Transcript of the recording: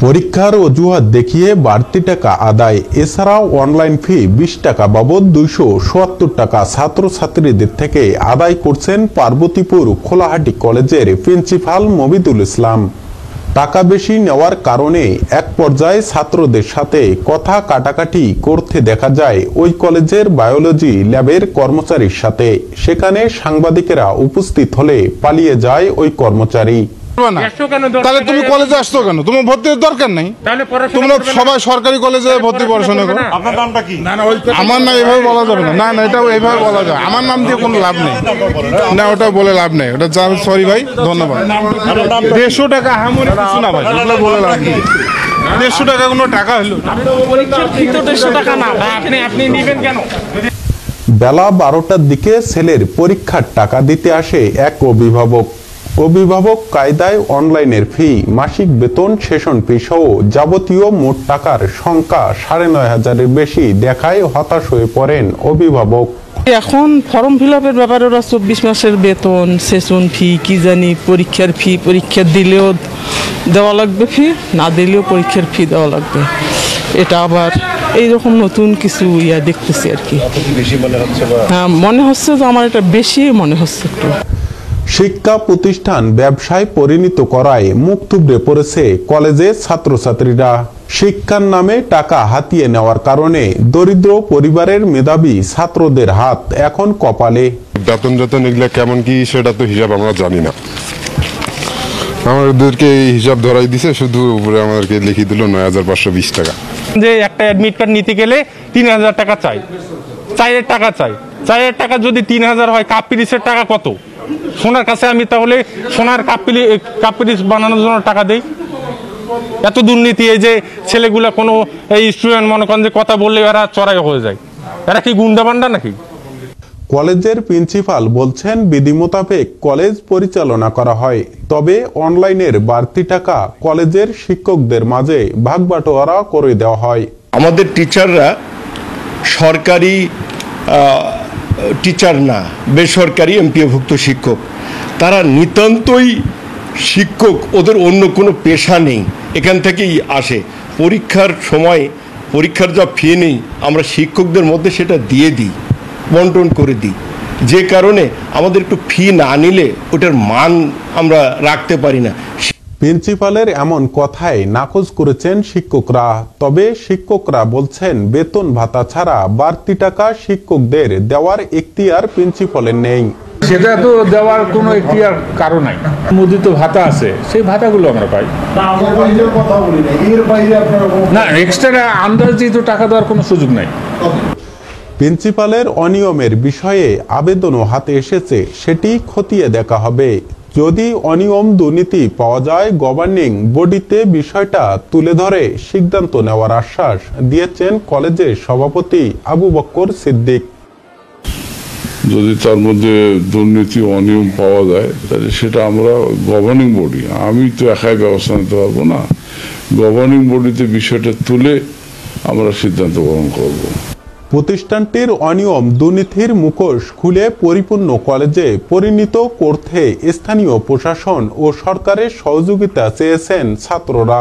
পরীক্ষার অজুহাত দেখিয়ে বাড়তি টাকা আদায়, এছাড়াও অনলাইন ফি 20 টাকা বাবদ 277 টাকা ছাত্রছাত্রীদের থেকে আদায় করছেন পার্বতীপুর খোলাহাটি কলেজের প্রিন্সিপাল মবিদুল ইসলাম। টাকা বেশি নেওয়ার কারণে এক পর্যায়ে ছাত্রদের সাথে কথা কাটাকাটি করতে দেখা যায় ওই কলেজের বায়োলজি ল্যাবের কর্মচারীর সাথে। সেখানে সাংবাদিকেরা উপস্থিত হলে পালিয়ে যায় ওই কর্মচারী। তাহলে তুমি কলেজে আসছো কেন? তোমার ভর্তির দরকার নেই। তোমরা সবাই সরকারি কলেজে ভর্তি পড়াশোনা করো। আপনার নামটা কি? আমার নাম এভাবে বলা যাবে না। না এটা এইভাবে বলা যায়। আমার নাম দিয়ে কোনো লাভ নেই। না ওটা বলে লাভ নেই। ওটা সরি ভাই, ধন্যবাদ। 150 টাকা হামুরি কিছু না ভাই, ওগুলো বলে লাভ নেই। 150 টাকা কোনো টাকা হলো? টাকা না আপনি নেবেন কেন? বেলা 12টার দিকে ছেলের পরীক্ষার টাকা দিতে আসে এক অভিভাবক কায়দায় অনলাইনের ফি, মাসিক বেতন, সেশন ফি সহ যাবতীয় মোট টাকার সংখ্যা 9,500-এর বেশি দেখায় হতাশ হয়ে পড়েন অভিভাবক। এখন ফর্ম ফিল আপের ব্যাপারে ওরা 24 মাসের বেতন, সেশন ফি, কি জানি পরীক্ষার ফি, পরীক্ষা দিলেও দেওয়া লাগবে ফি, না দিলেও পরীক্ষার ফি দেওয়া লাগবে। এটা আবার এইরকম নতুন কিছু দেখতেছি আর কি। হ্যাঁ মনে হচ্ছে তো, আমার এটা বেশি মনে হচ্ছে একটু। শিক্ষা প্রতিষ্ঠান ব্যবসায় পরিণত করায় মুখ থুবড়ে পড়েছে কলেজের ছাত্রছাত্রীরা। শিক্ষার নামে টাকা হাতিয়ে নেওয়ার কারণে দরিদ্র পরিবারের মেধাবী ছাত্রদের হাত এখন কপালে। বেতন এগুলা কেমন কি সেটা তো হিসাব আমরা জানি না। আমাদেরকে এই হিসাব ধরাই দিছে, শুধু উপরে আমাদেরকে লিখে দিল 9,520 টাকা। যে একটা অ্যাডমিট কার্ড নিতে গেলে 3,000 টাকা চাই, 4,000 টাকা চাই। 4,000 টাকা যদি 3,000 হয়, কাপ পিরিসের টাকা কত? সোনার কাছে আমি তাহলে সোনার কাপ পিরিস বানানোর জন্য টাকা দেই? এত দুর্নীতি! এই যে ছেলেগুলা কোনো এই স্টুডেন্ট মনে করেন যে কথা বললে এরা চড়াই হয়ে যায়। এরা কি গুন্ডা বান্ডা নাকি? কলেজের প্রিন্সিপাল বলছেন বিধি মোতাবেক কলেজ পরিচালনা করা হয়, তবে অনলাইনের বাড়তি টাকা কলেজের শিক্ষকদের মাঝে ভাগবাটোয়ারা করে দেওয়া হয়। আমাদের টিচাররা সরকারি টিচার না, বেসরকারি এমপিওভুক্ত শিক্ষক। তারা নিতান্তই শিক্ষক, ওদের অন্য কোনো পেশা নেই, এখান থেকেই আসে। পরীক্ষার সময় পরীক্ষার যা ফি নেই, আমরা শিক্ষকদের মধ্যে সেটা দিয়ে দিই, বন্টন করে দিই। যে কারণে আমাদের একটু ফি না নিলে ওটার মান আমরা রাখতে পারি না। প্রিন্সিপালের এমন কথায় নাকচ করেছেন শিক্ষকরা। তবে শিক্ষকরা বলছেন বেতন ভাতা ছাড়া বাড়তি টাকা শিক্ষকদের দেওয়ার এখতিয়ার প্রিন্সিপালের নেই। সেটা তো দেওয়ার কোনো এখতিয়ার কারো নাই। মুদ্রিত ভাতা আছে, সেই ভাতাগুলো আমরা পাই না। এক্সট্রা আন্দাজিত টাকা দেওয়ার কোনো সুযোগ নাই। প্রিন্সিপালের অনিয়মের বিষয়ে আবেদনও হাতে এসেছে, সেটি খতিয়ে দেখা হবে। যদি অনিয়ম দুর্নীতি পাওয়া যায়, গভর্নিং বডিতে বিষয়টা তুলে ধরে সিদ্ধান্ত নেওয়ার আশ্বাস দিয়েছেন কলেজের সভাপতি আবু বক্কর সিদ্দিক। যদি তার মধ্যে দুর্নীতি অনিয়ম পাওয়া যায়, তাহলে সেটা আমরা গভর্নিং বডি, আমি তো একাই ব্যবস্থা নিতে পারবো না। গভর্নিং বডিতে বিষয়টা তুলে আমরা সিদ্ধান্ত গ্রহণ করব। প্রতিষ্ঠানটির অনিয়ম দুর্নীতির মুখোশ খুলে পরিপূর্ণ কলেজে পরিণত করতে স্থানীয় প্রশাসন ও সরকারের সহযোগিতা চেয়েছেন ছাত্ররা।